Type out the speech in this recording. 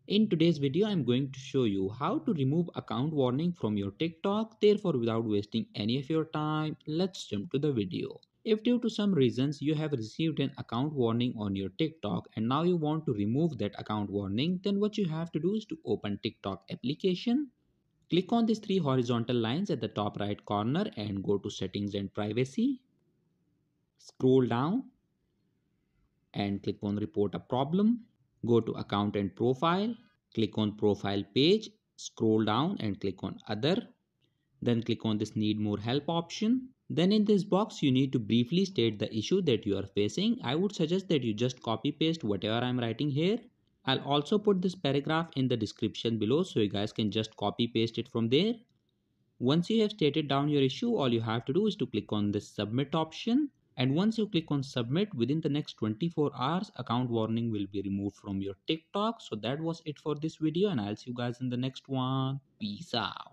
In today's video, I'm going to show you how to remove account warning from your TikTok. Therefore, without wasting any of your time, let's jump to the video. If due to some reasons you have received an account warning on your TikTok and now you want to remove that account warning, then what you have to do is to open TikTok application. Click on these three horizontal lines at the top right corner and go to settings and privacy. Scroll down and click on report a problem. Go to account and profile, click on profile page, scroll down and click on other. Then click on this need more help option. Then in this box you need to briefly state the issue that you are facing. I would suggest that you just copy paste whatever I'm writing here. I'll also put this paragraph in the description below so you guys can just copy paste it from there. Once you have stated down your issue, all you have to do is to click on this submit option. And once you click on submit, within the next 24 hours, account warning will be removed from your TikTok. So that was it for this video and I'll see you guys in the next one. Peace out.